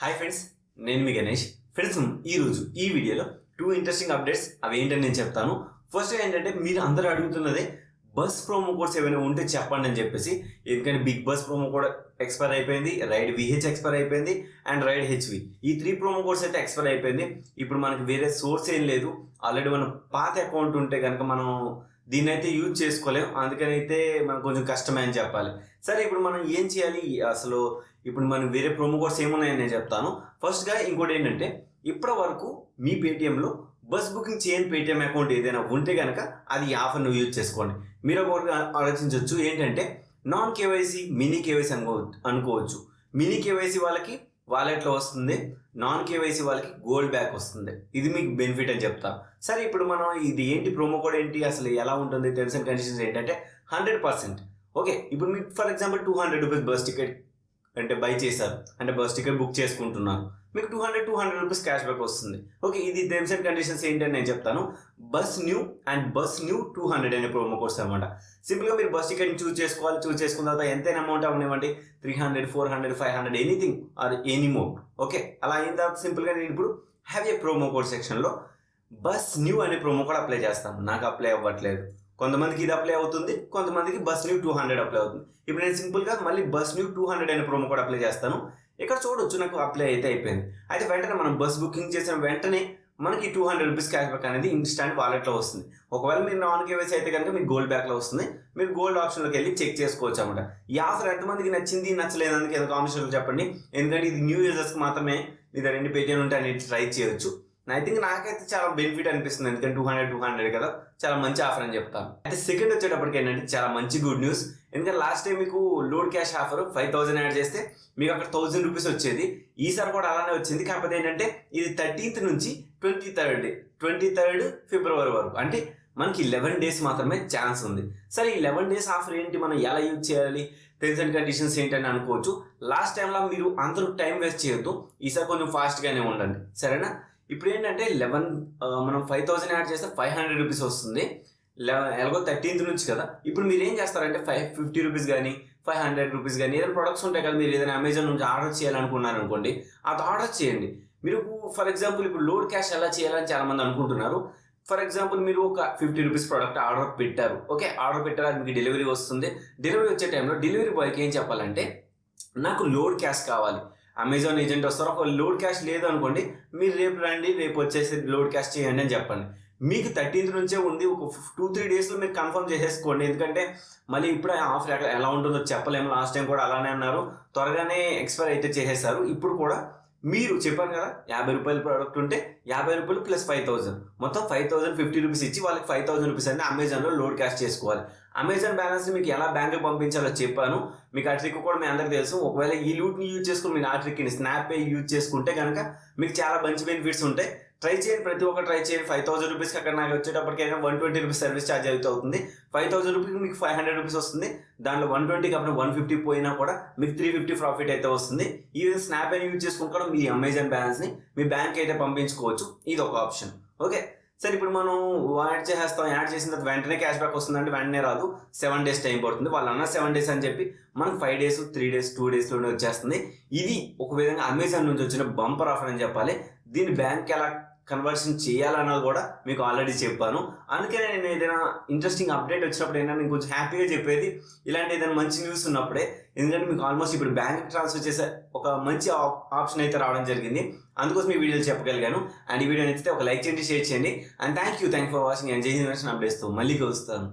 Hi friends, నేను మీ Ganesh. Friends, ఈరోజు ఈ వీడియోలో 2 ఇంట్రెస్టింగ్ అప్డేట్స్ అవి ఏంటని నేను చెప్తాను. ఫస్ట్ ఏంటంటే మీరు అందరూ అడుగుతున్నదే బస్ ప్రోమో కోడ్స్ ఏమైనా ఉంటే చెప్పండి అని చెప్పేసి. ఎందుకంటే big bus promo code expire అయిపోయింది, రైడ్ విహెచ్ ఎక్స్పైర్ అయిపోయింది అండ్ రైడ్ హెచ్వి. ఈ 3 ప్రోమో కోడ్స్ అయితే ఎక్స్పైర్ అయిపోయింది. ఇప్పుడు మనకి వేరే సోర్స్ ఏం లేదు. ఆల్రెడీ మన పాత అకౌంట్ ఉంటే కనుక మనం దీన్ని అయితే యూజ్ చేసుకోలేం. అందుకని అయితే మనకు కొంచెం కష్టమే అని చెప్పాలి. సరే, ఇప్పుడు మనం ఏం చేయాలి అసలు? ఇప్పుడు మనం వేరే ప్రోమో కోడ్స్ ఏమున్నాయని నేను చెప్తాను. ఫస్ట్గా ఇంకోటి ఏంటంటే, ఇప్పటి వరకు మీ పేటిఎంలో బస్ బుకింగ్ చేయని పేటిఎం అకౌంట్ ఏదైనా ఉంటే కనుక అది ఈ ఆఫర్ను యూజ్ చేసుకోండి. మీరు ఒకటి ఆలోచించవచ్చు, ఏంటంటే నాన్ కేవైసీ మినీ కేవైసీ అనుకోవచ్చు. మినీ కేవైసీ వాళ్ళకి వాలెట్లో వస్తుంది, నాన్ కేవైసీ వాళ్ళకి గోల్డ్ బ్యాక్ వస్తుంది. ఇది మీకు బెనిఫిట్ అని చెప్తా. సరే, ఇప్పుడు మనం ఇది ఏంటి ప్రోమో కోడ్ ఏంటి, అసలు ఎలా ఉంటుంది, టర్మ్స్ అండ్ కండిషన్స్ ఏంటంటే 100%. ఓకే, ఇప్పుడు మీకు for example 200 rupees bus ticket అంటే బై చేశారు, అంటే బస్ టికెట్ బుక్ చేసుకుంటున్నారు, మీకు 200 రూపీస్ క్యాష్ బ్యాక్ వస్తుంది. ఓకే, ఇది టర్మ్స్ అండ్ కండిషన్స్ ఏంటని నేను చెప్తాను. Bus new and bus new 200 అనే ప్రోమో కోడ్స్ అనమాట. సింపుల్గా మీరు బస్ టికెట్ని చూస్ చేసుకోవాలి. చూస్ చేసుకున్న తర్వాత ఎంతైనా అమౌంట్ అవనివ్వండి, 300, 400, 500 anything or any mode. Okay, అలా అయిన తర్వాత సింపుల్గా నేను ఇప్పుడు హ్యావ్ ఏ ప్రోమో కోడ్ సెక్షన్లో బస్ న్యూ అనే ప్రోమో కోడ్ అప్లై చేస్తాను. నాకు అప్లై అవ్వట్లేదు. కొంతమందికి ఇది అప్లై అవుతుంది, కొంతమందికి బస్ న్యూ 200 అప్లై అవుతుంది. ఇప్పుడు నేను సింపుల్గా మళ్ళీ బస్ న్యూ 200 అనే ప్రోమో కోడ్ అప్లై చేస్తాను. ఇక్కడ చూడొచ్చు, నాకు అప్లై అయితే అయిపోయింది. అయితే వెంటనే మనం బస్ బుకింగ్ చేసిన వెంటనే మనకి 200 రూపీస్ క్యాష్ బ్యాక్ అనేది ఇన్స్టాంట్ వాలెట్లో వస్తుంది. ఒకవేళ మీరు నాన్ కేవైసీ అయితే కనుక మీకు గోల్డ్ బ్యాక్లో వస్తుంది. మీరు గోల్డ్ ఆప్షన్లోకి వెళ్ళి చెక్ చేసుకోవచ్చు అనమాట. ఈ ఆఫర్ ఎంతమందికి నచ్చింది, నచ్చలేదు అందుకే ఏదో కామెంట్స్లో చెప్పండి. ఎందుకంటే ఇది న్యూ యూజర్స్కి మాత్రమే. ఇది 2 పేటిఎం ఉంటే అన్ని ట్రై చేయొచ్చు. ఐ థింక్ నాకైతే చాలా బెనిఫిట్ అనిపిస్తుంది, ఎందుకంటే 200 కదా, చాలా మంచి ఆఫర్ అని చెప్తాను. అయితే సెకండ్ వచ్చేటప్పటికి ఏంటంటే చాలా మంచి గుడ్ న్యూస్. ఎందుకంటే లాస్ట్ టైం మీకు లోడ్ క్యాష్ ఆఫర్ 5000 యాడ్ చేస్తే మీకు అక్కడ 1000 రూపీస్ వచ్చేది. ఈసారి కూడా అలానే వచ్చింది. కాకపోతే ఏంటంటే ఇది 13th నుంచి 23rd ఫిబ్రవరి వరకు, అంటే మనకి 11 డేస్ మాత్రమే ఛాన్స్ ఉంది. సరే, ఈ 11 డేస్ ఆఫర్ ఏంటి, మనం ఎలా యూజ్ చేయాలి, టర్మ్స్ అండ్ కండిషన్స్ ఏంటని అనుకోవచ్చు. లాస్ట్ టైంలో మీరు అందరూ టైం వేస్ట్ చేయొద్దు. ఈసారి కొంచెం ఫాస్ట్గానే ఉండండి, సరేనా? ఇప్పుడు ఏంటంటే మనం 5000 యాడ్ చేస్తే 500 రూపీస్ వస్తుంది. ఎలాగో 13th నుంచి కదా. ఇప్పుడు మీరు ఏం చేస్తారంటే 50 రూపీస్ కానీ 500 రూపీస్ కానీ ఏదైనా ప్రొడక్ట్స్ ఉంటాయి కదా, మీరు ఏదైనా అమెజాన్ నుంచి ఆర్డర్ చేయాలనుకున్నారు అనుకోండి, అది ఆర్డర్ చేయండి. మీరు ఫర్ ఎగ్జాంపుల్ ఇప్పుడు లోడ్ క్యాష్ ఎలా చేయాలని చాలా మంది అనుకుంటున్నారు. ఫర్ ఎగ్జాంపుల్ మీరు ఒక 50 రూపీస్ ప్రోడక్ట్ ఆర్డర్ పెట్టారు. ఓకే, ఆర్డర్ పెట్టారు, అది మీకు డెలివరీ వస్తుంది. డెలివరీ వచ్చే టైంలో డెలివరీ బాయ్కి ఏం చెప్పాలంటే, నాకు లోడ్ క్యాష్ కావాలి. అమెజాన్ ఏజెంట్ వస్తారు, ఒక లోడ్ క్యాష్ లేదు అనుకోండి, మీరు రేపు రండి, రేపు వచ్చేసి లోడ్ క్యాష్ చేయండి అని చెప్పండి. మీకు 13th నుంచే ఉంది. ఒక 2-3 డేస్లో మీరు కన్ఫర్మ్ చేసేసుకోండి. ఎందుకంటే మళ్ళీ ఇప్పుడు ఆఫర్ ఎలా ఉంటుందో చెప్పలేము. లాస్ట్ టైం కూడా అలానే అన్నారు, త్వరగానే ఎక్స్పైర్ అయితే చేసేసారు. ఇప్పుడు కూడా మీరు చెప్పాను కదా, 50 రూపాయల ప్రోడక్ట్ ఉంటే 50 రూపాయలు ప్లస్ 5000, మొత్తం 5050 రూపీస్ ఇచ్చి వాళ్ళకి 5000 రూపీస్ అనేది అమెజాన్లో లోడ్ క్యాష్ చేసుకోవాలి. అమెజాన్ బ్యాలెన్స్ మీకు ఎలా బ్యాంక్కి పంపించాలో చెప్పాను. మీకు ఆ ట్రిక్ కూడా మీ అందరికీ తెలుసు. ఒకవేళ ఈ లూట్ని యూజ్ చేసుకుని మీరు ఆ ట్రిక్ని స్నాప్ పే యూజ్ చేసుకుంటే కనుక మీకు చాలా మంచి బెనిఫిట్స్ ఉంటాయి. ట్రై చేయండి, ప్రతి ఒక్కరు ట్రై చేయండి. 5000 రూపీస్కి అక్కడ నాకు వచ్చేటప్పటికైనా 120 రూపీస్ సర్వీస్ ఛార్జ్ అయితే అవుతుంది. 5000 రూపీస్కి మీకు 500 రూపీస్ వస్తుంది. దాంట్లో 120కి అప్పుడు 150 పోయినా కూడా మీకు 350 ప్రాఫిట్ అయితే వస్తుంది. ఈ విధంగా స్నాప్ పే యూజ్ చేసుకుని కూడా మీ అమెజాన్ బ్యాలెన్స్ని మీ బ్యాంక్కి అయితే పంపించుకోవచ్చు. ఇది ఒక ఆప్షన్. ఓకే, సరే, ఇప్పుడు మనం యాడ్ చేసేస్తాం. యాడ్ చేసిన తర్వాత వెంటనే క్యాష్ బ్యాక్ వస్తుందంటే వెంటనే రాదు, 7 డేస్ టైం పడుతుంది. వాళ్ళు అన్న 7 డేస్ అని చెప్పి మనకు 5 డేస్, 3 డేస్, 2 డేస్లోనే వచ్చేస్తుంది. ఇది ఒక విధంగా అమెజాన్ నుంచి వచ్చిన బంపర్ ఆఫర్ అని చెప్పాలి. దీన్ని బ్యాంక్కి ఎలా కన్వర్షన్ చేయాలన్నది కూడా మీకు ఆల్రెడీ చెప్పాను. అందుకనే నేను ఏదైనా ఇంట్రెస్టింగ్ అప్డేట్ వచ్చినప్పుడు అయినా నేను కొంచెం హ్యాపీగా చెప్పేది ఇలాంటి ఏదైనా మంచి న్యూస్ ఉన్నప్పుడే. ఎందుకంటే మీకు ఆల్మోస్ట్ ఇప్పుడు బ్యాంక్ ట్రాన్స్ఫర్ చేసే ఒక మంచి ఆప్షన్ అయితే రావడం జరిగింది. అందుకోసం ఈ వీడియోలు చెప్పగలిగాను. అండ్ ఈ వీడియో నచ్చితే ఒక లైక్ చేయండి, షేర్ చేయండి. And thank you for watching. And జై హింద్ అప్డేట్స్తో మళ్ళీ కలుస్తాను.